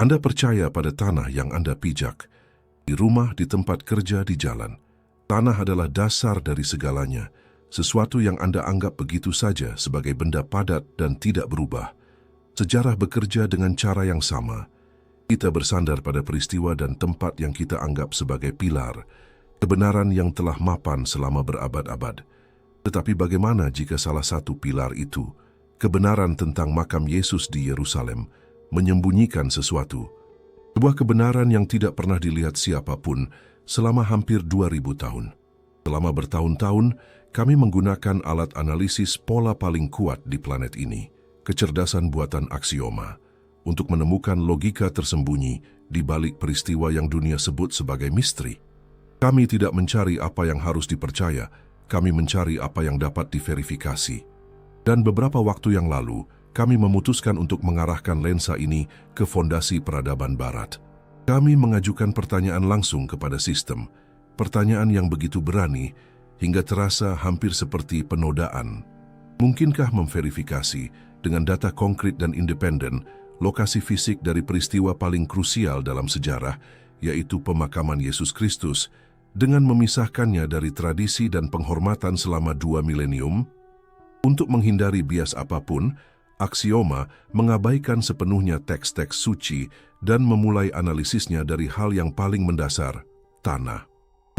Anda percaya pada tanah yang Anda pijak, di rumah, di tempat kerja, di jalan. Tanah adalah dasar dari segalanya, sesuatu yang Anda anggap begitu saja sebagai benda padat dan tidak berubah. Sejarah bekerja dengan cara yang sama. Kita bersandar pada peristiwa dan tempat yang kita anggap sebagai pilar, kebenaran yang telah mapan selama berabad-abad. Tetapi bagaimana jika salah satu pilar itu, kebenaran tentang makam Yesus di Yerusalem, menyembunyikan sesuatu? Sebuah kebenaran yang tidak pernah dilihat siapapun selama hampir 2000 tahun. Selama bertahun-tahun, kami menggunakan alat analisis pola paling kuat di planet ini, kecerdasan buatan aksioma, untuk menemukan logika tersembunyi di balik peristiwa yang dunia sebut sebagai misteri. Kami tidak mencari apa yang harus dipercaya, kami mencari apa yang dapat diverifikasi. Dan beberapa waktu yang lalu, kami memutuskan untuk mengarahkan lensa ini ke fondasi peradaban Barat. Kami mengajukan pertanyaan langsung kepada sistem, pertanyaan yang begitu berani hingga terasa hampir seperti penodaan. Mungkinkah memverifikasi dengan data konkret dan independen lokasi fisik dari peristiwa paling krusial dalam sejarah, yaitu pemakaman Yesus Kristus, dengan memisahkannya dari tradisi dan penghormatan selama 2 milenium? Untuk menghindari bias apapun, aksioma mengabaikan sepenuhnya teks-teks suci dan memulai analisisnya dari hal yang paling mendasar, tanah.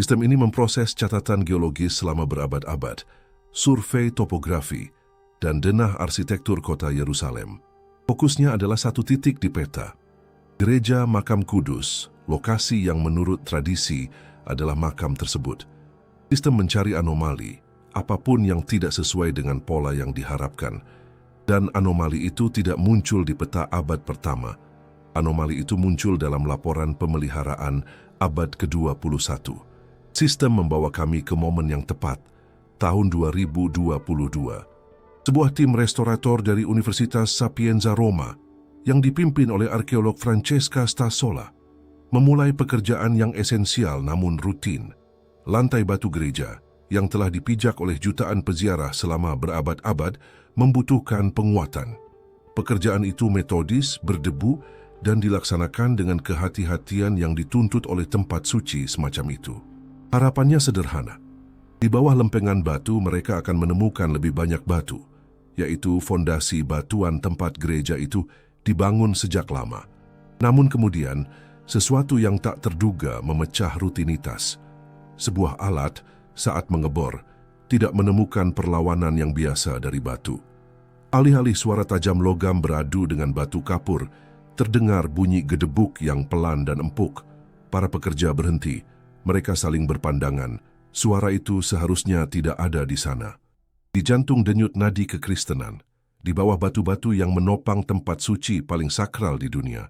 Sistem ini memproses catatan geologis selama berabad-abad, survei topografi, dan denah arsitektur kota Yerusalem. Fokusnya adalah satu titik di peta. Gereja Makam Kudus, lokasi yang menurut tradisi adalah makam tersebut. Sistem mencari anomali, apapun yang tidak sesuai dengan pola yang diharapkan. Dan anomali itu tidak muncul di peta abad pertama. Anomali itu muncul dalam laporan pemeliharaan abad ke-21. Sistem membawa kami ke momen yang tepat, tahun 2022. Sebuah tim restorator dari Universitas Sapienza Roma yang dipimpin oleh arkeolog Francesca Stassola memulai pekerjaan yang esensial namun rutin. Lantai batu gereja yang telah dipijak oleh jutaan peziarah selama berabad-abad membutuhkan penguatan. Pekerjaan itu metodis, berdebu, dan dilaksanakan dengan kehati-hatian yang dituntut oleh tempat suci semacam itu. Harapannya sederhana. Di bawah lempengan batu mereka akan menemukan lebih banyak batu, yaitu fondasi batuan tempat gereja itu dibangun sejak lama. Namun kemudian, sesuatu yang tak terduga memecah rutinitas. Sebuah alat, saat mengebor, tidak menemukan perlawanan yang biasa dari batu. Alih-alih suara tajam logam beradu dengan batu kapur, terdengar bunyi gedebuk yang pelan dan empuk. Para pekerja berhenti. Mereka saling berpandangan. Suara itu seharusnya tidak ada di sana. Di jantung denyut nadi kekristenan, di bawah batu-batu yang menopang tempat suci paling sakral di dunia,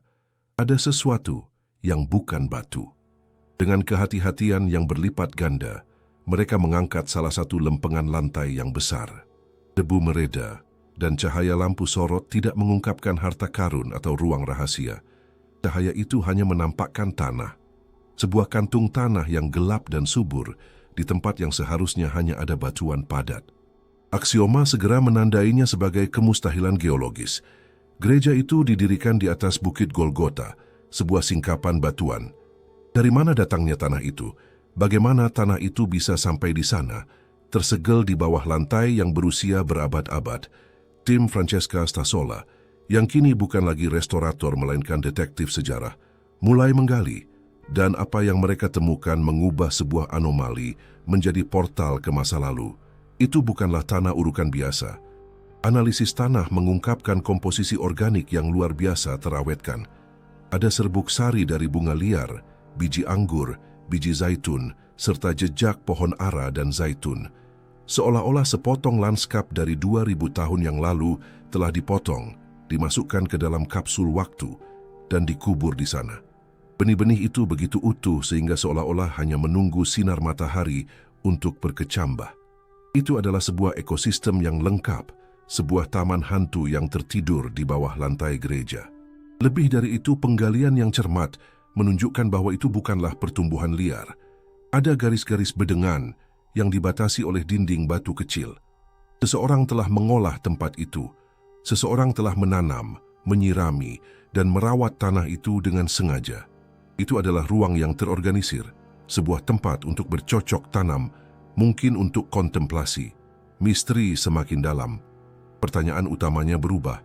ada sesuatu yang bukan batu. Dengan kehati-hatian yang berlipat ganda, mereka mengangkat salah satu lempengan lantai yang besar. Debu mereda dan cahaya lampu sorot tidak mengungkapkan harta karun atau ruang rahasia. Cahaya itu hanya menampakkan tanah. Sebuah kantung tanah yang gelap dan subur di tempat yang seharusnya hanya ada batuan padat. Aksioma segera menandainya sebagai kemustahilan geologis. Gereja itu didirikan di atas Bukit Golgota, sebuah singkapan batuan. Dari mana datangnya tanah itu? Bagaimana tanah itu bisa sampai di sana, tersegel di bawah lantai yang berusia berabad-abad? Tim Francesca Stassola, yang kini bukan lagi restorator melainkan detektif sejarah, mulai menggali, dan apa yang mereka temukan mengubah sebuah anomali menjadi portal ke masa lalu. Itu bukanlah tanah urukan biasa. Analisis tanah mengungkapkan komposisi organik yang luar biasa terawetkan. Ada serbuk sari dari bunga liar, biji anggur, biji zaitun, serta jejak pohon ara dan zaitun. Seolah-olah sepotong lanskap dari 2000 tahun yang lalu telah dipotong, dimasukkan ke dalam kapsul waktu, dan dikubur di sana. Benih-benih itu begitu utuh sehingga seolah-olah hanya menunggu sinar matahari untuk berkecambah. Itu adalah sebuah ekosistem yang lengkap, sebuah taman hantu yang tertidur di bawah lantai gereja. Lebih dari itu, penggalian yang cermat menunjukkan bahwa itu bukanlah pertumbuhan liar. Ada garis-garis bedengan yang dibatasi oleh dinding batu kecil. Seseorang telah mengolah tempat itu. Seseorang telah menanam, menyirami, dan merawat tanah itu dengan sengaja. Itu adalah ruang yang terorganisir, sebuah tempat untuk bercocok tanam, mungkin untuk kontemplasi. Misteri semakin dalam. Pertanyaan utamanya berubah.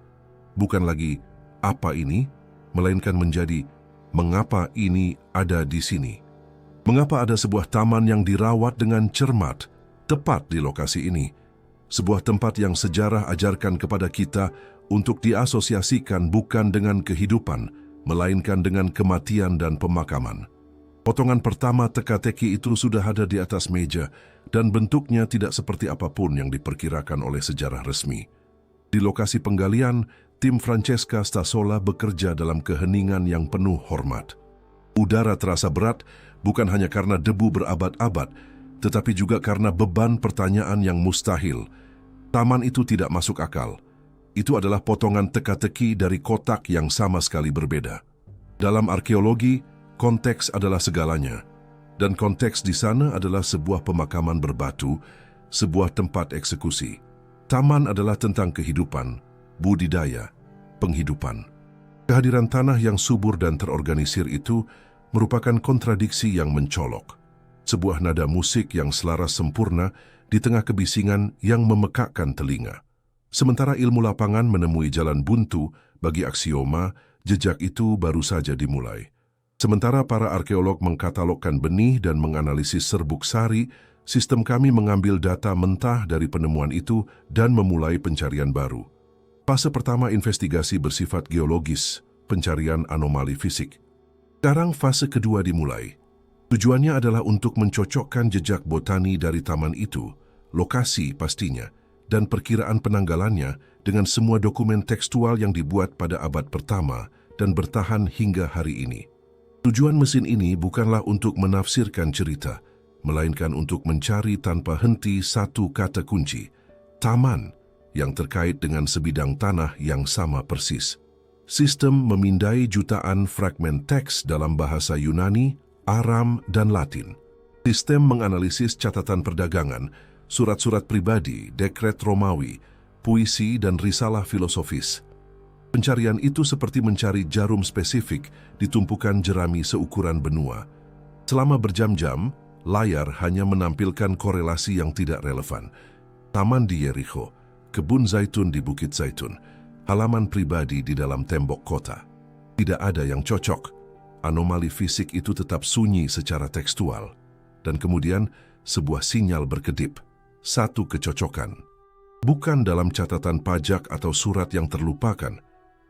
Bukan lagi, apa ini? Melainkan menjadi, mengapa ini ada di sini? Mengapa ada sebuah taman yang dirawat dengan cermat, tepat di lokasi ini? Sebuah tempat yang sejarah ajarkan kepada kita untuk diasosiasikan bukan dengan kehidupan, melainkan dengan kematian dan pemakaman. Potongan pertama teka-teki itu sudah ada di atas meja dan bentuknya tidak seperti apapun yang diperkirakan oleh sejarah resmi. Di lokasi penggalian, tim Francesca Stasola bekerja dalam keheningan yang penuh hormat. Udara terasa berat bukan hanya karena debu berabad-abad, tetapi juga karena beban pertanyaan yang mustahil. Taman itu tidak masuk akal. Itu adalah potongan teka-teki dari kotak yang sama sekali berbeda. Dalam arkeologi, konteks adalah segalanya. Dan konteks di sana adalah sebuah pemakaman berbatu, sebuah tempat eksekusi. Taman adalah tentang kehidupan, budidaya, penghidupan. Kehadiran tanah yang subur dan terorganisir itu merupakan kontradiksi yang mencolok. Sebuah nada musik yang selaras sempurna di tengah kebisingan yang memekakkan telinga. Sementara ilmu lapangan menemui jalan buntu bagi aksioma, jejak itu baru saja dimulai. Sementara para arkeolog mengkatalogkan benih dan menganalisis serbuk sari, sistem kami mengambil data mentah dari penemuan itu dan memulai pencarian baru. Fase pertama investigasi bersifat geologis, pencarian anomali fisik. Sekarang fase kedua dimulai. Tujuannya adalah untuk mencocokkan jejak botani dari taman itu, lokasi pastinya, dan perkiraan penanggalannya dengan semua dokumen tekstual yang dibuat pada abad pertama dan bertahan hingga hari ini. Tujuan mesin ini bukanlah untuk menafsirkan cerita, melainkan untuk mencari tanpa henti satu kata kunci, taman, yang terkait dengan sebidang tanah yang sama persis. Sistem memindai jutaan fragmen teks dalam bahasa Yunani, Aram, dan Latin. Sistem menganalisis catatan perdagangan, surat-surat pribadi, dekret Romawi, puisi, dan risalah filosofis. Pencarian itu seperti mencari jarum spesifik di tumpukan jerami seukuran benua. Selama berjam-jam, layar hanya menampilkan korelasi yang tidak relevan. Taman di Jericho, kebun zaitun di Bukit Zaitun, halaman pribadi di dalam tembok kota. Tidak ada yang cocok. Anomali fisik itu tetap sunyi secara tekstual. Dan kemudian sebuah sinyal berkedip. Satu kecocokan. Bukan dalam catatan pajak atau surat yang terlupakan,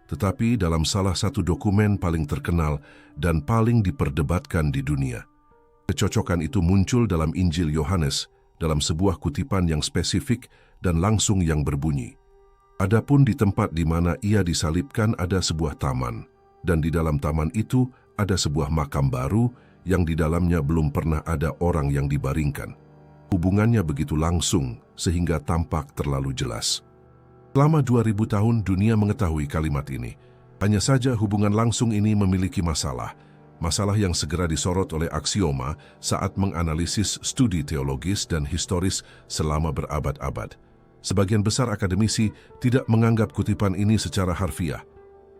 tetapi dalam salah satu dokumen paling terkenal dan paling diperdebatkan di dunia. Kecocokan itu muncul dalam Injil Yohanes, dalam sebuah kutipan yang spesifik dan langsung yang berbunyi. Adapun di tempat di mana ia disalibkan ada sebuah taman, dan di dalam taman itu ada sebuah makam baru yang di dalamnya belum pernah ada orang yang dibaringkan. Hubungannya begitu langsung sehingga tampak terlalu jelas. Selama 2000 tahun dunia mengetahui kalimat ini. Hanya saja hubungan langsung ini memiliki masalah. Masalah yang segera disorot oleh aksioma saat menganalisis studi teologis dan historis selama berabad-abad. Sebagian besar akademisi tidak menganggap kutipan ini secara harfiah.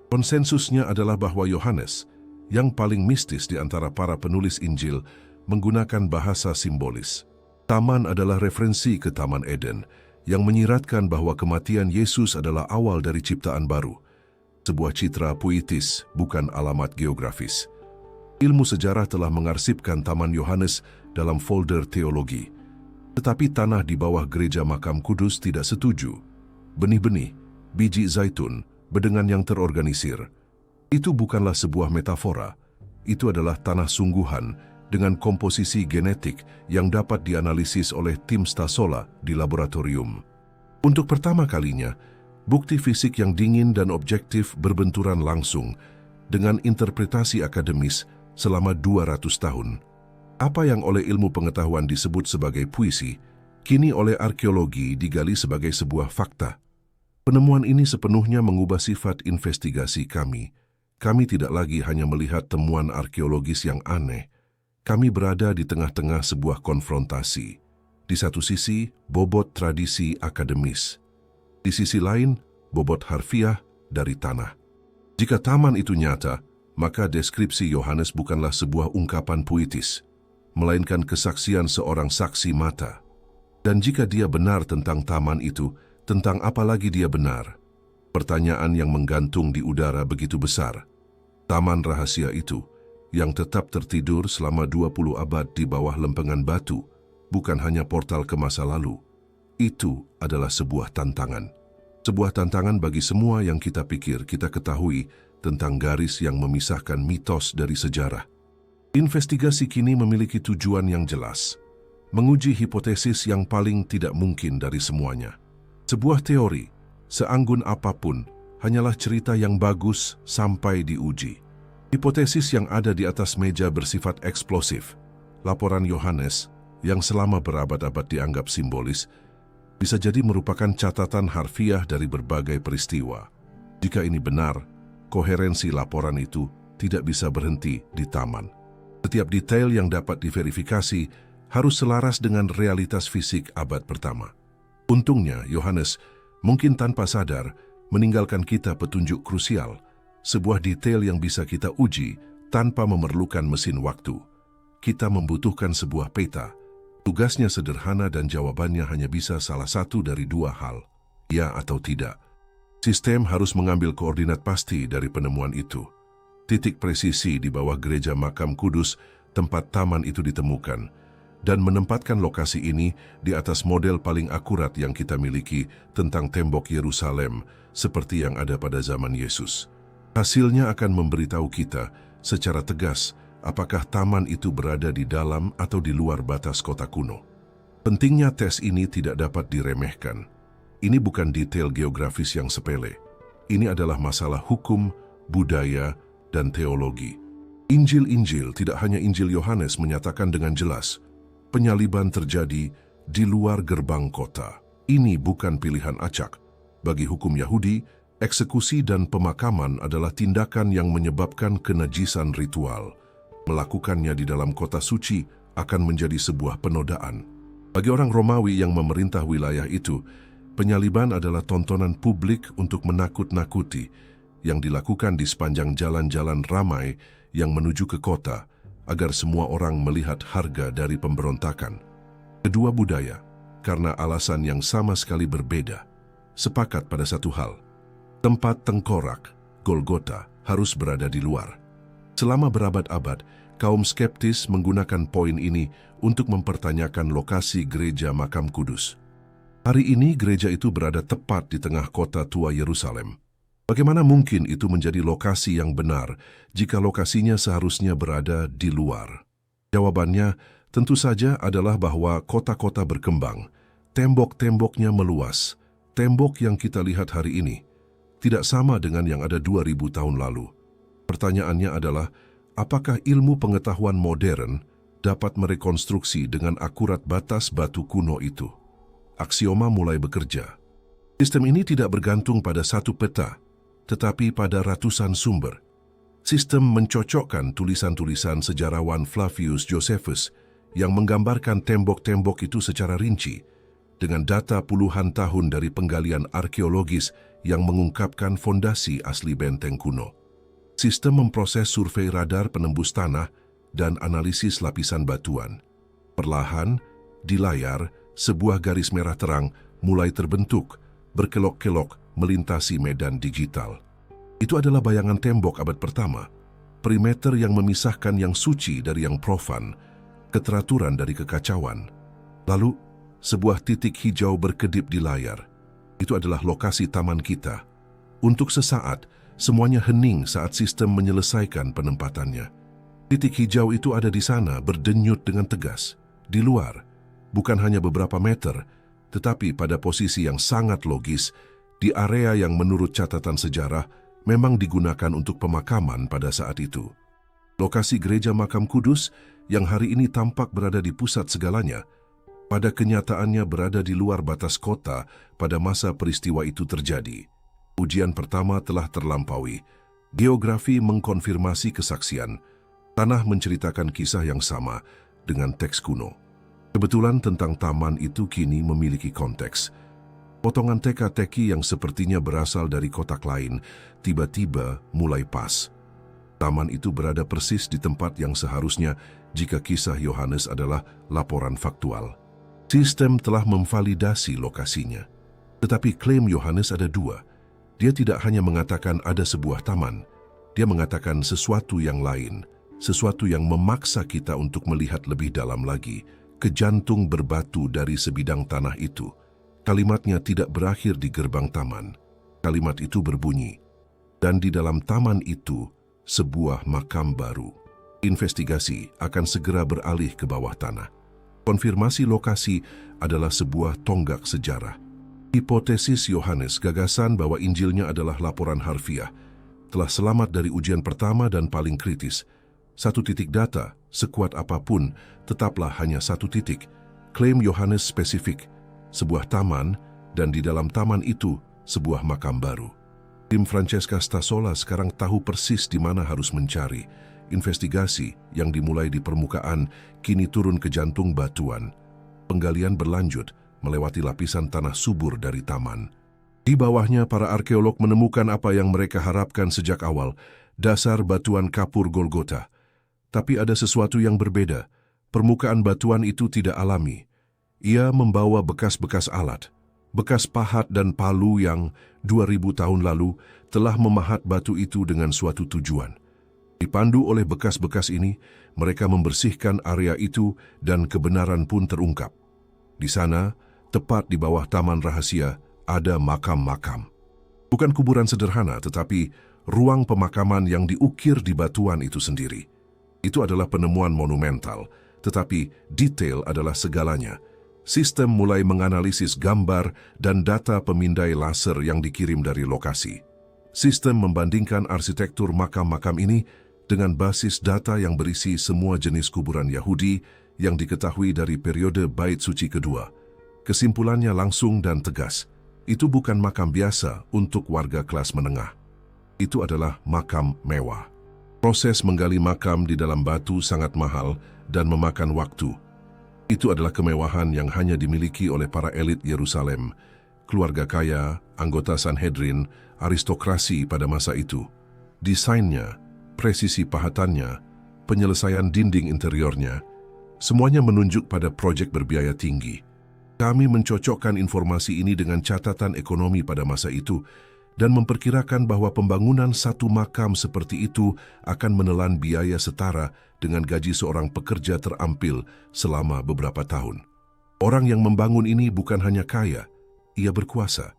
Konsensusnya adalah bahwa Yohanes, yang paling mistis di antara para penulis Injil, menggunakan bahasa simbolis. Taman adalah referensi ke Taman Eden yang menyiratkan bahwa kematian Yesus adalah awal dari ciptaan baru. Sebuah citra puitis, bukan alamat geografis. Ilmu sejarah telah mengarsipkan Taman Yohanes dalam folder teologi. Tetapi tanah di bawah gereja Makam Kudus tidak setuju. Benih-benih, biji zaitun, bedengan yang terorganisir. Itu bukanlah sebuah metafora. Itu adalah tanah sungguhan dengan komposisi genetik yang dapat dianalisis oleh tim Stasola di laboratorium. Untuk pertama kalinya, bukti fisik yang dingin dan objektif berbenturan langsung dengan interpretasi akademis selama 200 tahun. Apa yang oleh ilmu pengetahuan disebut sebagai puisi, kini oleh arkeologi digali sebagai sebuah fakta. Penemuan ini sepenuhnya mengubah sifat investigasi kami. Kami tidak lagi hanya melihat temuan arkeologis yang aneh. Kami berada di tengah-tengah sebuah konfrontasi. Di satu sisi, bobot tradisi akademis. Di sisi lain, bobot harfiah dari tanah. Jika taman itu nyata, maka deskripsi Yohanes bukanlah sebuah ungkapan puitis, melainkan kesaksian seorang saksi mata. Dan jika dia benar tentang taman itu, tentang apa lagi dia benar? Pertanyaan yang menggantung di udara begitu besar. Taman rahasia itu, yang tetap tertidur selama 20 abad di bawah lempengan batu, bukan hanya portal ke masa lalu. Itu adalah sebuah tantangan. Sebuah tantangan bagi semua yang kita pikir kita ketahui tentang garis yang memisahkan mitos dari sejarah. Investigasi kini memiliki tujuan yang jelas, menguji hipotesis yang paling tidak mungkin dari semuanya. Sebuah teori, seanggun apapun, hanyalah cerita yang bagus sampai diuji. Hipotesis yang ada di atas meja bersifat eksplosif. Laporan Yohanes, yang selama berabad-abad dianggap simbolis, bisa jadi merupakan catatan harfiah dari berbagai peristiwa. Jika ini benar, koherensi laporan itu tidak bisa berhenti di taman. Setiap detail yang dapat diverifikasi harus selaras dengan realitas fisik abad pertama. Untungnya, Yohanes, mungkin tanpa sadar, meninggalkan kita petunjuk krusial, sebuah detail yang bisa kita uji tanpa memerlukan mesin waktu. Kita membutuhkan sebuah peta. Tugasnya sederhana dan jawabannya hanya bisa salah satu dari dua hal, ya atau tidak. Sistem harus mengambil koordinat pasti dari penemuan itu. Titik presisi di bawah gereja Makam Kudus, tempat taman itu ditemukan, dan menempatkan lokasi ini di atas model paling akurat yang kita miliki tentang tembok Yerusalem, seperti yang ada pada zaman Yesus. Hasilnya akan memberitahu kita secara tegas apakah taman itu berada di dalam atau di luar batas kota kuno. Pentingnya tes ini tidak dapat diremehkan. Ini bukan detail geografis yang sepele. Ini adalah masalah hukum, budaya, dan teologi. Injil-Injil, tidak hanya Injil Yohanes, menyatakan dengan jelas, penyaliban terjadi di luar gerbang kota. Ini bukan pilihan acak. Bagi hukum Yahudi, eksekusi dan pemakaman adalah tindakan yang menyebabkan kenajisan ritual. Melakukannya di dalam kota suci akan menjadi sebuah penodaan. Bagi orang Romawi yang memerintah wilayah itu, penyaliban adalah tontonan publik untuk menakut-nakuti yang dilakukan di sepanjang jalan-jalan ramai yang menuju ke kota agar semua orang melihat harga dari pemberontakan. Kedua budaya, karena alasan yang sama sekali berbeda, sepakat pada satu hal. Tempat tengkorak, Golgota, harus berada di luar. Selama berabad-abad, kaum skeptis menggunakan poin ini untuk mempertanyakan lokasi gereja Makam Kudus. Hari ini gereja itu berada tepat di tengah kota tua Yerusalem. Bagaimana mungkin itu menjadi lokasi yang benar jika lokasinya seharusnya berada di luar? Jawabannya tentu saja adalah bahwa kota-kota berkembang, tembok-temboknya meluas. Tembok yang kita lihat hari ini tidak sama dengan yang ada 2000 tahun lalu. Pertanyaannya adalah, apakah ilmu pengetahuan modern dapat merekonstruksi dengan akurat batas batu kuno itu? Aksioma mulai bekerja. Sistem ini tidak bergantung pada satu peta, tetapi pada ratusan sumber. Sistem mencocokkan tulisan-tulisan sejarawan Flavius Josephus yang menggambarkan tembok-tembok itu secara rinci, dengan data puluhan tahun dari penggalian arkeologis yang mengungkapkan fondasi asli benteng kuno. Sistem memproses survei radar penembus tanah dan analisis lapisan batuan. Perlahan, di layar, sebuah garis merah terang mulai terbentuk, berkelok-kelok melintasi medan digital. Itu adalah bayangan tembok abad pertama, perimeter yang memisahkan yang suci dari yang profan, keteraturan dari kekacauan. Lalu, sebuah titik hijau berkedip di layar. Itu adalah lokasi taman kita. Untuk sesaat, semuanya hening saat sistem menyelesaikan penempatannya. Titik hijau itu ada di sana berdenyut dengan tegas. Di luar, bukan hanya beberapa meter, tetapi pada posisi yang sangat logis, di area yang menurut catatan sejarah memang digunakan untuk pemakaman pada saat itu. Lokasi gereja Makam Kudus yang hari ini tampak berada di pusat segalanya, pada kenyataannya berada di luar batas kota pada masa peristiwa itu terjadi. Ujian pertama telah terlampaui. Geografi mengkonfirmasi kesaksian. Tanah menceritakan kisah yang sama dengan teks kuno. Kebetulan tentang taman itu kini memiliki konteks. Potongan teka-teki yang sepertinya berasal dari kotak lain, tiba-tiba mulai pas. Taman itu berada persis di tempat yang seharusnya jika kisah Yohanes adalah laporan faktual. Sistem telah memvalidasi lokasinya. Tetapi klaim Yohanes ada dua. Dia tidak hanya mengatakan ada sebuah taman, dia mengatakan sesuatu yang lain, sesuatu yang memaksa kita untuk melihat lebih dalam lagi, ke jantung berbatu dari sebidang tanah itu. Kalimatnya tidak berakhir di gerbang taman. Kalimat itu berbunyi, dan di dalam taman itu, sebuah makam baru. Investigasi akan segera beralih ke bawah tanah. Konfirmasi lokasi adalah sebuah tonggak sejarah. Hipotesis Yohanes, gagasan bahwa Injilnya adalah laporan harfiah, telah selamat dari ujian pertama dan paling kritis. Satu titik data, sekuat apapun, tetaplah hanya satu titik. Klaim Yohanes spesifik, sebuah taman, dan di dalam taman itu, sebuah makam baru. Tim Francesca Stasola sekarang tahu persis di mana harus mencari. Investigasi yang dimulai di permukaan kini turun ke jantung batuan. Penggalian berlanjut melewati lapisan tanah subur dari taman. Di bawahnya para arkeolog menemukan apa yang mereka harapkan sejak awal, dasar batuan kapur Golgota. Tapi ada sesuatu yang berbeda. Permukaan batuan itu tidak alami. Ia membawa bekas-bekas alat, bekas pahat dan palu yang 2000 tahun lalu telah memahat batu itu dengan suatu tujuan. Dipandu oleh bekas-bekas ini, mereka membersihkan area itu dan kebenaran pun terungkap. Di sana, tepat di bawah taman rahasia, ada makam-makam. Bukan kuburan sederhana, tetapi ruang pemakaman yang diukir di batuan itu sendiri. Itu adalah penemuan monumental, tetapi detail adalah segalanya. Sistem mulai menganalisis gambar dan data pemindai laser yang dikirim dari lokasi. Sistem membandingkan arsitektur makam-makam ini dengan basis data yang berisi semua jenis kuburan Yahudi yang diketahui dari periode Bait Suci kedua. Kesimpulannya langsung dan tegas. Itu bukan makam biasa untuk warga kelas menengah. Itu adalah makam mewah. Proses menggali makam di dalam batu sangat mahal dan memakan waktu. Itu adalah kemewahan yang hanya dimiliki oleh para elit Yerusalem, keluarga kaya, anggota Sanhedrin, aristokrasi pada masa itu. Desainnya, presisi pahatannya, penyelesaian dinding interiornya, semuanya menunjuk pada proyek berbiaya tinggi. Kami mencocokkan informasi ini dengan catatan ekonomi pada masa itu dan memperkirakan bahwa pembangunan satu makam seperti itu akan menelan biaya setara dengan gaji seorang pekerja terampil selama beberapa tahun. Orang yang membangun ini bukan hanya kaya, ia berkuasa.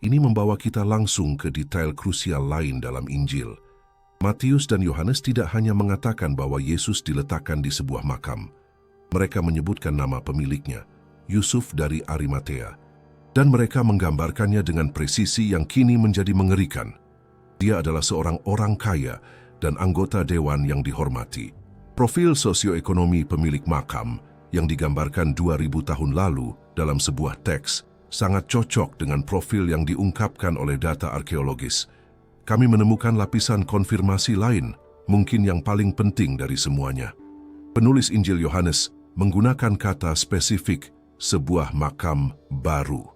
Ini membawa kita langsung ke detail krusial lain dalam Injil. Matius dan Yohanes tidak hanya mengatakan bahwa Yesus diletakkan di sebuah makam. Mereka menyebutkan nama pemiliknya, Yusuf dari Arimatea. Dan mereka menggambarkannya dengan presisi yang kini menjadi mengerikan. Dia adalah seorang orang kaya dan anggota dewan yang dihormati. Profil sosioekonomi pemilik makam yang digambarkan 2000 tahun lalu dalam sebuah teks sangat cocok dengan profil yang diungkapkan oleh data arkeologis. Kami menemukan lapisan konfirmasi lain, mungkin yang paling penting dari semuanya. Penulis Injil Yohanes menggunakan kata spesifik sebuah makam baru.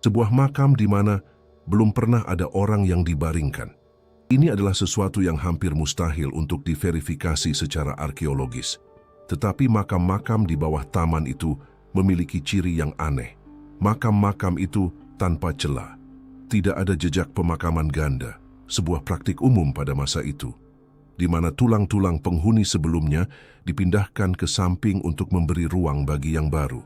Sebuah makam di mana belum pernah ada orang yang dibaringkan. Ini adalah sesuatu yang hampir mustahil untuk diverifikasi secara arkeologis. Tetapi makam-makam di bawah taman itu memiliki ciri yang aneh. Makam-makam itu tanpa celah. Tidak ada jejak pemakaman ganda, sebuah praktik umum pada masa itu, di mana tulang-tulang penghuni sebelumnya dipindahkan ke samping untuk memberi ruang bagi yang baru.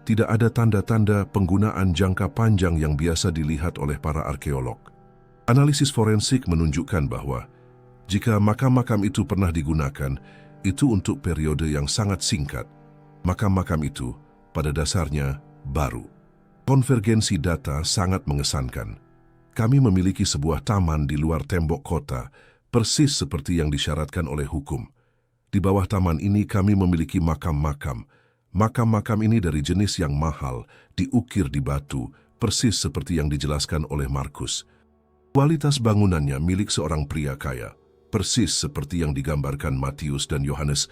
Tidak ada tanda-tanda penggunaan jangka panjang yang biasa dilihat oleh para arkeolog. Analisis forensik menunjukkan bahwa jika makam-makam itu pernah digunakan, itu untuk periode yang sangat singkat. Makam-makam itu pada dasarnya baru. Konvergensi data sangat mengesankan. Kami memiliki sebuah taman di luar tembok kota, persis seperti yang disyaratkan oleh hukum. Di bawah taman ini kami memiliki makam-makam. Makam-makam ini dari jenis yang mahal, diukir di batu, persis seperti yang dijelaskan oleh Markus. Kualitas bangunannya milik seorang pria kaya, persis seperti yang digambarkan Matius dan Yohanes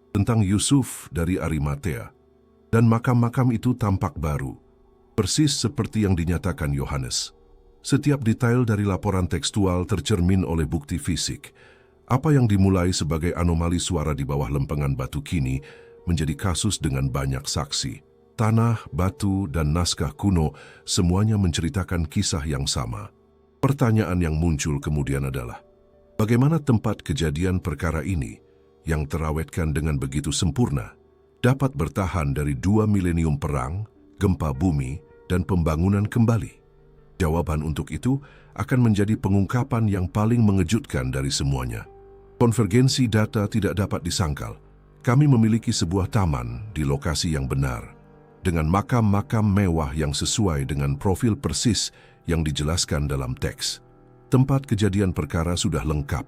tentang Yusuf dari Arimatea. Dan makam-makam itu tampak baru. Persis seperti yang dinyatakan Yohanes. Setiap detail dari laporan tekstual tercermin oleh bukti fisik. Apa yang dimulai sebagai anomali suara di bawah lempengan batu kini menjadi kasus dengan banyak saksi. Tanah, batu, dan naskah kuno semuanya menceritakan kisah yang sama. Pertanyaan yang muncul kemudian adalah, bagaimana tempat kejadian perkara ini yang terawetkan dengan begitu sempurna dapat bertahan dari 2 milenium perang, gempa bumi, dan pembangunan kembali? Jawaban untuk itu akan menjadi pengungkapan yang paling mengejutkan dari semuanya. Konvergensi data tidak dapat disangkal. Kami memiliki sebuah taman di lokasi yang benar, dengan makam-makam mewah yang sesuai dengan profil persis yang dijelaskan dalam teks. Tempat kejadian perkara sudah lengkap.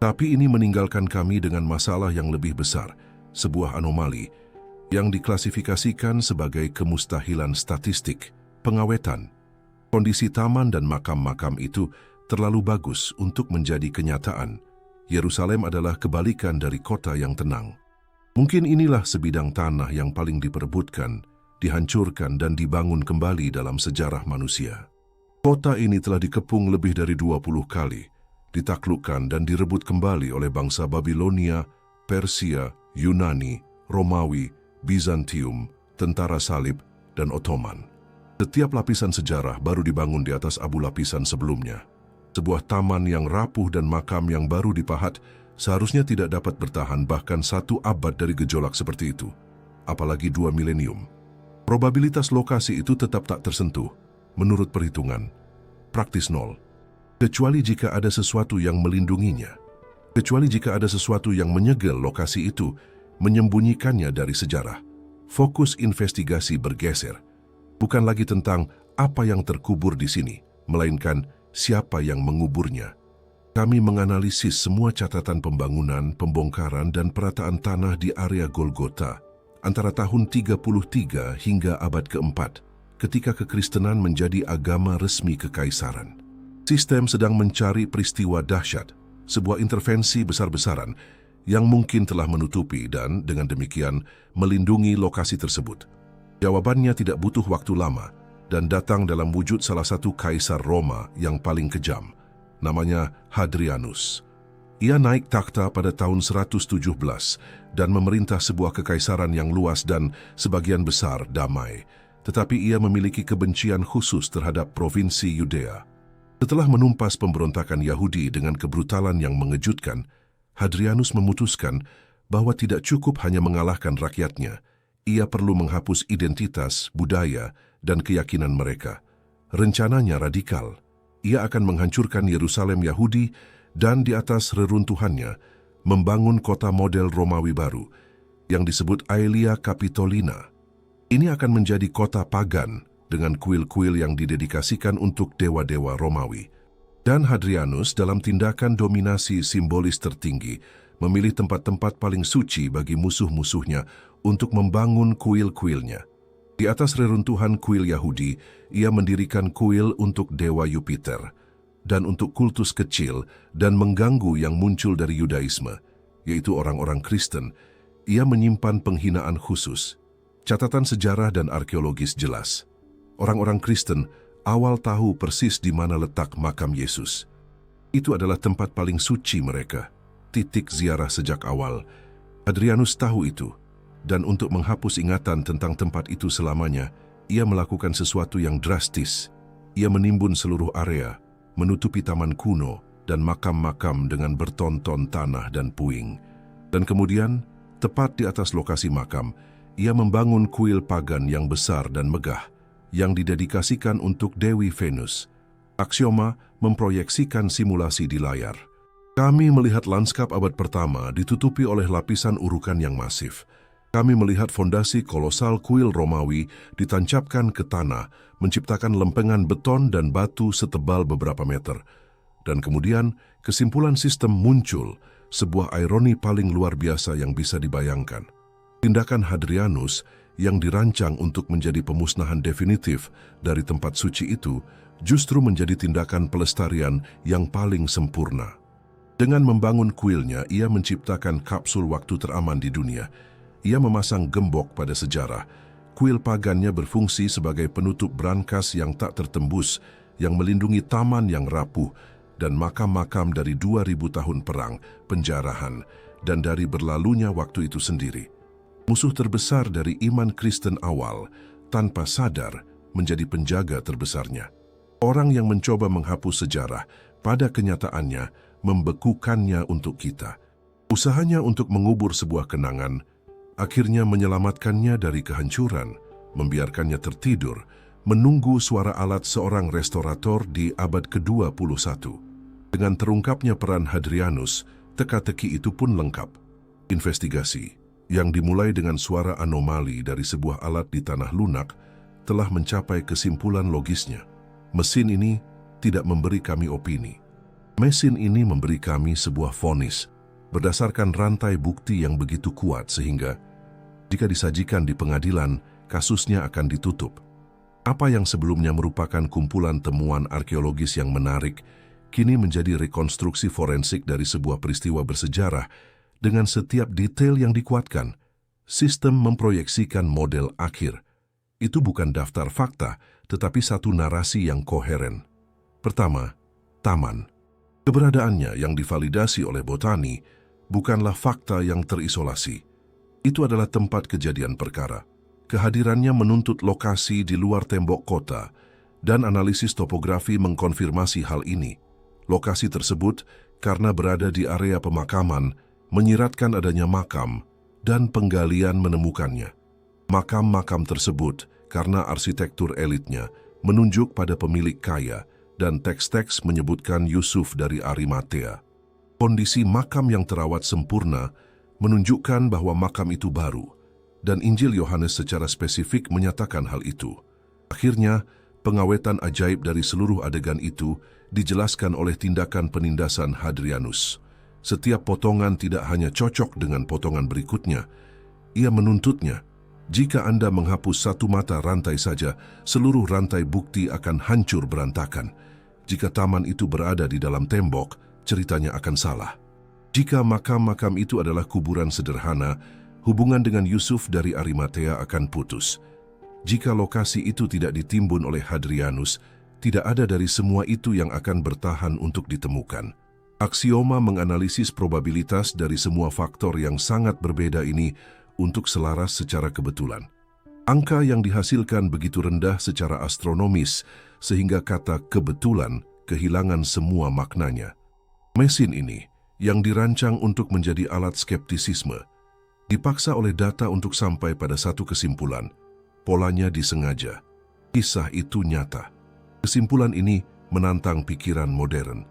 Tapi ini meninggalkan kami dengan masalah yang lebih besar, sebuah anomali yang diklasifikasikan sebagai kemustahilan statistik, pengawetan. Kondisi taman dan makam-makam itu terlalu bagus untuk menjadi kenyataan. Yerusalem adalah kebalikan dari kota yang tenang. Mungkin inilah sebidang tanah yang paling diperebutkan, dihancurkan dan dibangun kembali dalam sejarah manusia. Kota ini telah dikepung lebih dari 20 kali, ditaklukkan dan direbut kembali oleh bangsa Babilonia, Persia, Yunani, Romawi, Bizantium, tentara salib, dan Ottoman. Setiap lapisan sejarah baru dibangun di atas abu lapisan sebelumnya. Sebuah taman yang rapuh dan makam yang baru dipahat seharusnya tidak dapat bertahan bahkan 1 abad dari gejolak seperti itu, apalagi 2 milenium. Probabilitas lokasi itu tetap tak tersentuh, menurut perhitungan, praktis 0. Kecuali jika ada sesuatu yang melindunginya. Kecuali jika ada sesuatu yang menyegel lokasi itu, menyembunyikannya dari sejarah. Fokus investigasi bergeser. Bukan lagi tentang apa yang terkubur di sini, melainkan siapa yang menguburnya. Kami menganalisis semua catatan pembangunan, pembongkaran, dan perataan tanah di area Golgota antara tahun 33 hingga abad keempat, ketika kekristenan menjadi agama resmi kekaisaran. Sistem sedang mencari peristiwa dahsyat, sebuah intervensi besar-besaran yang mungkin telah menutupi dan, dengan demikian, melindungi lokasi tersebut. Jawabannya tidak butuh waktu lama dan datang dalam wujud salah satu kaisar Roma yang paling kejam. Namanya Hadrianus. Ia naik takhta pada tahun 117 dan memerintah sebuah kekaisaran yang luas dan sebagian besar damai. Tetapi ia memiliki kebencian khusus terhadap provinsi Yudea. Setelah menumpas pemberontakan Yahudi dengan kebrutalan yang mengejutkan, Hadrianus memutuskan bahwa tidak cukup hanya mengalahkan rakyatnya. Ia perlu menghapus identitas, budaya, dan keyakinan mereka. Rencananya radikal. Ia akan menghancurkan Yerusalem Yahudi dan di atas reruntuhannya membangun kota model Romawi baru yang disebut Aelia Capitolina. Ini akan menjadi kota pagan dengan kuil-kuil yang didedikasikan untuk dewa-dewa Romawi. Dan Hadrianus dalam tindakan dominasi simbolis tertinggi memilih tempat-tempat paling suci bagi musuh-musuhnya untuk membangun kuil-kuilnya. Di atas reruntuhan kuil Yahudi, ia mendirikan kuil untuk dewa Jupiter dan untuk kultus kecil dan mengganggu yang muncul dari Yudaisme, yaitu orang-orang Kristen. Ia menyimpan penghinaan khusus. Catatan sejarah dan arkeologis jelas. Orang-orang Kristen awal tahu persis di mana letak makam Yesus. Itu adalah tempat paling suci mereka, titik ziarah sejak awal. Hadrianus tahu itu. Dan untuk menghapus ingatan tentang tempat itu selamanya, ia melakukan sesuatu yang drastis. Ia menimbun seluruh area, menutupi taman kuno dan makam-makam dengan bertonton tanah dan puing. Dan kemudian, tepat di atas lokasi makam, ia membangun kuil pagan yang besar dan megah, yang didedikasikan untuk Dewi Venus. Aksioma memproyeksikan simulasi di layar. Kami melihat lanskap abad pertama ditutupi oleh lapisan urukan yang masif. Kami melihat fondasi kolosal kuil Romawi ditancapkan ke tanah, menciptakan lempengan beton dan batu setebal beberapa meter. Dan kemudian, kesimpulan sistem muncul, sebuah ironi paling luar biasa yang bisa dibayangkan. Tindakan Hadrianus yang dirancang untuk menjadi pemusnahan definitif dari tempat suci itu justru menjadi tindakan pelestarian yang paling sempurna. Dengan membangun kuilnya, ia menciptakan kapsul waktu teraman di dunia. Ia memasang gembok pada sejarah. kuil pagannya berfungsi sebagai penutup brankas yang tak tertembus, yang melindungi taman yang rapuh, dan makam-makam dari 2000 tahun perang, penjarahan, dan dari berlalunya waktu itu sendiri. Musuh terbesar dari iman Kristen awal, tanpa sadar, menjadi penjaga terbesarnya. Orang yang mencoba menghapus sejarah, pada kenyataannya, membekukannya untuk kita. Usahanya untuk mengubur sebuah kenangan, akhirnya menyelamatkannya dari kehancuran, membiarkannya tertidur, menunggu suara alat seorang restorator di abad ke-21. Dengan terungkapnya peran Hadrianus, teka-teki itu pun lengkap. Investigasi, yang dimulai dengan suara anomali dari sebuah alat di tanah lunak, telah mencapai kesimpulan logisnya. Mesin ini tidak memberi kami opini. Mesin ini memberi kami sebuah vonis, berdasarkan rantai bukti yang begitu kuat sehingga, jika disajikan di pengadilan, kasusnya akan ditutup. Apa yang sebelumnya merupakan kumpulan temuan arkeologis yang menarik, kini menjadi rekonstruksi forensik dari sebuah peristiwa bersejarah dengan setiap detail yang dikuatkan. Sistem memproyeksikan model akhir. Itu bukan daftar fakta, tetapi satu narasi yang koheren. Pertama, taman. Keberadaannya yang divalidasi oleh botani bukanlah fakta yang terisolasi. Itu adalah tempat kejadian perkara. Kehadirannya menuntut lokasi di luar tembok kota, dan analisis topografi mengkonfirmasi hal ini. Lokasi tersebut, karena berada di area pemakaman, menyiratkan adanya makam, dan penggalian menemukannya. Makam-makam tersebut, karena arsitektur elitnya, menunjuk pada pemilik kaya, dan teks-teks menyebutkan Yusuf dari Arimatea. Kondisi makam yang terawat sempurna menunjukkan bahwa makam itu baru, dan Injil Yohanes secara spesifik menyatakan hal itu. Akhirnya, pengawetan ajaib dari seluruh adegan itu dijelaskan oleh tindakan penindasan Hadrianus. Setiap potongan tidak hanya cocok dengan potongan berikutnya. Ia menuntutnya, jika Anda menghapus satu mata rantai saja, seluruh rantai bukti akan hancur berantakan. Jika taman itu berada di dalam tembok, ceritanya akan salah. Jika makam-makam itu adalah kuburan sederhana, hubungan dengan Yusuf dari Arimatea akan putus. Jika lokasi itu tidak ditimbun oleh Hadrianus, tidak ada dari semua itu yang akan bertahan untuk ditemukan. Aksioma menganalisis probabilitas dari semua faktor yang sangat berbeda ini untuk selaras secara kebetulan. Angka yang dihasilkan begitu rendah secara astronomis sehingga kata kebetulan kehilangan semua maknanya. Mesin ini, yang dirancang untuk menjadi alat skeptisisme, dipaksa oleh data untuk sampai pada satu kesimpulan. Polanya disengaja. Kisah itu nyata. Kesimpulan ini menantang pikiran modern.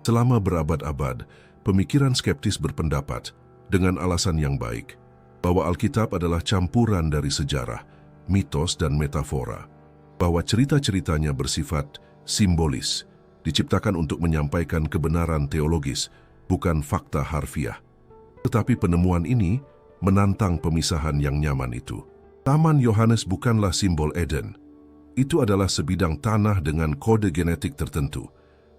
Selama berabad-abad, pemikiran skeptis berpendapat, dengan alasan yang baik, bahwa Alkitab adalah campuran dari sejarah, mitos dan metafora, bahwa cerita-ceritanya bersifat simbolis, diciptakan untuk menyampaikan kebenaran teologis, bukan fakta harfiah. Tetapi penemuan ini menantang pemisahan yang nyaman itu. Taman Yohanes bukanlah simbol Eden. Itu adalah sebidang tanah dengan kode genetik tertentu.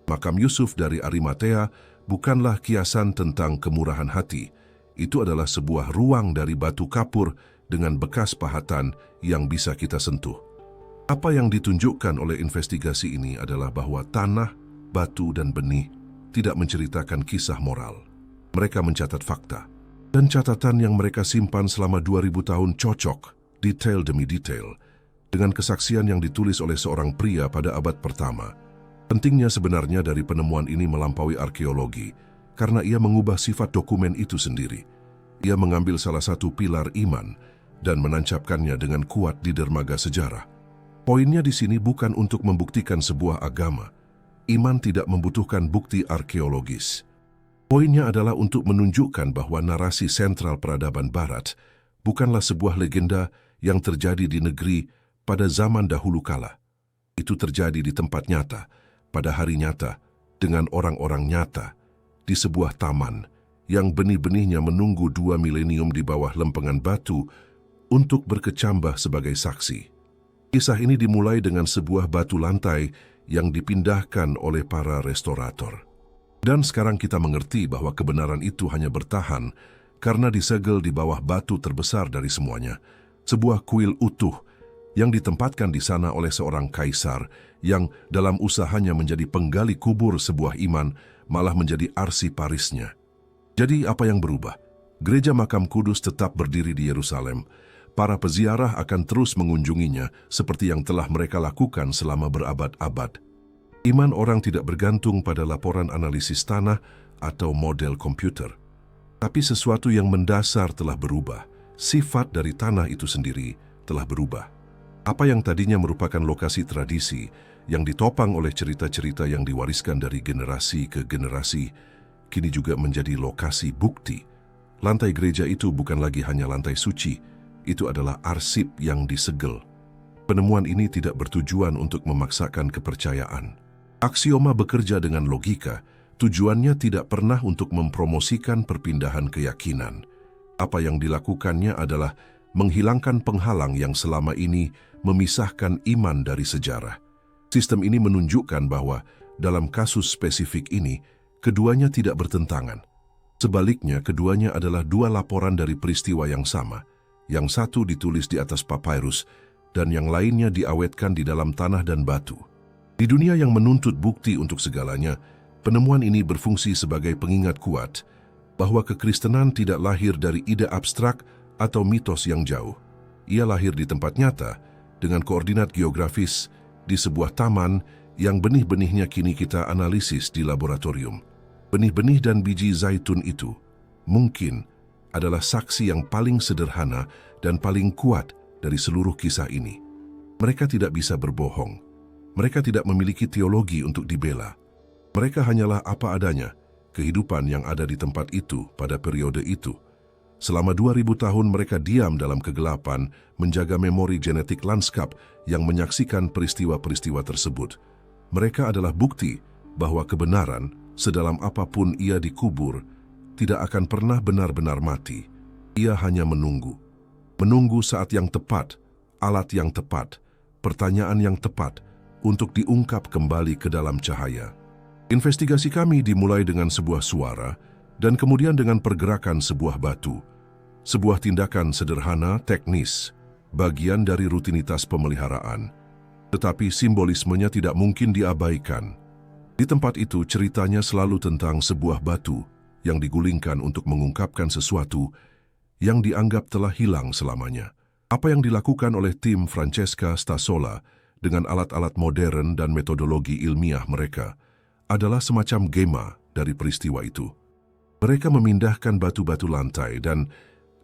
Makam Yusuf dari Arimatea bukanlah kiasan tentang kemurahan hati. Itu adalah sebuah ruang dari batu kapur dengan bekas pahatan yang bisa kita sentuh. Apa yang ditunjukkan oleh investigasi ini adalah bahwa tanah, batu, dan benih tidak menceritakan kisah moral. Mereka mencatat fakta. Dan catatan yang mereka simpan selama 2000 tahun cocok, detail demi detail, dengan kesaksian yang ditulis oleh seorang pria pada abad pertama. Pentingnya sebenarnya dari penemuan ini melampaui arkeologi, karena ia mengubah sifat dokumen itu sendiri. Ia mengambil salah satu pilar iman dan menancapkannya dengan kuat di dermaga sejarah. Poinnya di sini bukan untuk membuktikan sebuah agama. Iman tidak membutuhkan bukti arkeologis. Poinnya adalah untuk menunjukkan bahwa narasi sentral peradaban Barat bukanlah sebuah legenda yang terjadi di negeri pada zaman dahulu kala. Itu terjadi di tempat nyata, pada hari nyata, dengan orang-orang nyata, di sebuah taman yang benih-benihnya menunggu 2 milenium di bawah lempengan batu untuk berkecambah sebagai saksi. Kisah ini dimulai dengan sebuah batu lantai yang dipindahkan oleh para restorator. Dan sekarang kita mengerti bahwa kebenaran itu hanya bertahan karena disegel di bawah batu terbesar dari semuanya, sebuah kuil utuh yang ditempatkan di sana oleh seorang kaisar yang dalam usahanya menjadi penggali kubur sebuah iman malah menjadi arsiparisnya. Jadi apa yang berubah? Gereja Makam Kudus tetap berdiri di Yerusalem. Para peziarah akan terus mengunjunginya seperti yang telah mereka lakukan selama berabad-abad. Iman orang tidak bergantung pada laporan analisis tanah atau model komputer. Tapi sesuatu yang mendasar telah berubah. Sifat dari tanah itu sendiri telah berubah. Apa yang tadinya merupakan lokasi tradisi yang ditopang oleh cerita-cerita yang diwariskan dari generasi ke generasi, kini juga menjadi lokasi bukti. Lantai gereja itu bukan lagi hanya lantai suci, itu adalah arsip yang disegel. Penemuan ini tidak bertujuan untuk memaksakan kepercayaan. Aksioma bekerja dengan logika, tujuannya tidak pernah untuk mempromosikan perpindahan keyakinan. Apa yang dilakukannya adalah menghilangkan penghalang yang selama ini memisahkan iman dari sejarah. Sistem ini menunjukkan bahwa dalam kasus spesifik ini, keduanya tidak bertentangan. Sebaliknya, keduanya adalah dua laporan dari peristiwa yang sama. Yang satu ditulis di atas papyrus dan yang lainnya diawetkan di dalam tanah dan batu. Di dunia yang menuntut bukti untuk segalanya, penemuan ini berfungsi sebagai pengingat kuat bahwa kekristenan tidak lahir dari ide abstrak atau mitos yang jauh. Ia lahir di tempat nyata, dengan koordinat geografis, di sebuah taman yang benih-benihnya kini kita analisis di laboratorium. Benih-benih dan biji zaitun itu mungkin adalah saksi yang paling sederhana dan paling kuat dari seluruh kisah ini. Mereka tidak bisa berbohong. Mereka tidak memiliki teologi untuk dibela. Mereka hanyalah apa adanya, kehidupan yang ada di tempat itu pada periode itu. Selama 2000 tahun mereka diam dalam kegelapan, menjaga memori genetik lanskap yang menyaksikan peristiwa-peristiwa tersebut. Mereka adalah bukti bahwa kebenaran, sedalam apapun ia dikubur, tidak akan pernah benar-benar mati. Ia hanya menunggu. Menunggu saat yang tepat, alat yang tepat, pertanyaan yang tepat untuk diungkap kembali ke dalam cahaya. Investigasi kami dimulai dengan sebuah suara dan kemudian dengan pergerakan sebuah batu. Sebuah tindakan sederhana, teknis, bagian dari rutinitas pemeliharaan. Tetapi simbolismenya tidak mungkin diabaikan. Di tempat itu ceritanya selalu tentang sebuah batu yang digulingkan untuk mengungkapkan sesuatu yang dianggap telah hilang selamanya. Apa yang dilakukan oleh tim Francesca Stasola dengan alat-alat modern dan metodologi ilmiah mereka adalah semacam gema dari peristiwa itu. Mereka memindahkan batu-batu lantai dan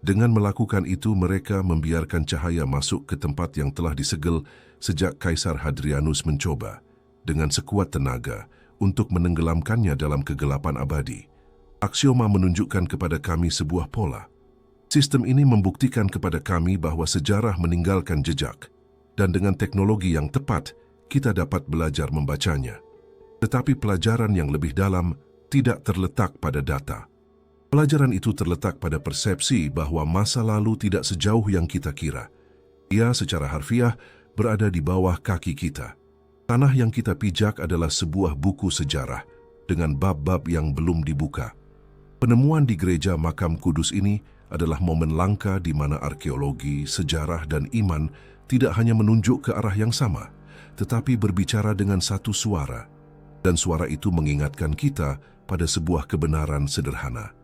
dengan melakukan itu mereka membiarkan cahaya masuk ke tempat yang telah disegel sejak Kaisar Hadrianus mencoba dengan sekuat tenaga untuk menenggelamkannya dalam kegelapan abadi. Aksioma menunjukkan kepada kami sebuah pola. Sistem ini membuktikan kepada kami bahwa sejarah meninggalkan jejak dan dengan teknologi yang tepat kita dapat belajar membacanya. Tetapi pelajaran yang lebih dalam tidak terletak pada data. Pelajaran itu terletak pada persepsi bahwa masa lalu tidak sejauh yang kita kira. Ia secara harfiah berada di bawah kaki kita. Tanah yang kita pijak adalah sebuah buku sejarah dengan bab-bab yang belum dibuka. Penemuan di gereja Makam Kudus ini adalah momen langka di mana arkeologi, sejarah, dan iman tidak hanya menunjuk ke arah yang sama, tetapi berbicara dengan satu suara. Dan suara itu mengingatkan kita pada sebuah kebenaran sederhana.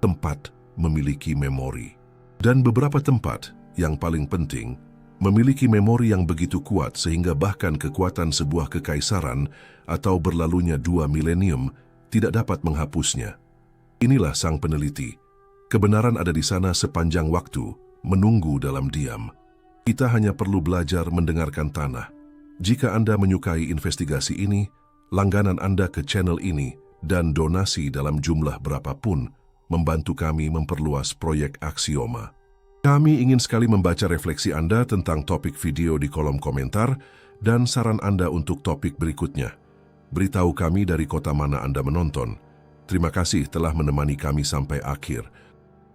Tempat memiliki memori. Dan beberapa tempat, yang paling penting, memiliki memori yang begitu kuat sehingga bahkan kekuatan sebuah kekaisaran atau berlalunya 2 milenium tidak dapat menghapusnya. Inilah sang peneliti. Kebenaran ada di sana sepanjang waktu, menunggu dalam diam. Kita hanya perlu belajar mendengarkan tanah. Jika Anda menyukai investigasi ini, langganan Anda ke channel ini dan donasi dalam jumlah berapapun membantu kami memperluas proyek Aksioma. Kami ingin sekali membaca refleksi Anda tentang topik video di kolom komentar dan saran Anda untuk topik berikutnya. Beritahu kami dari kota mana Anda menonton. Terima kasih telah menemani kami sampai akhir.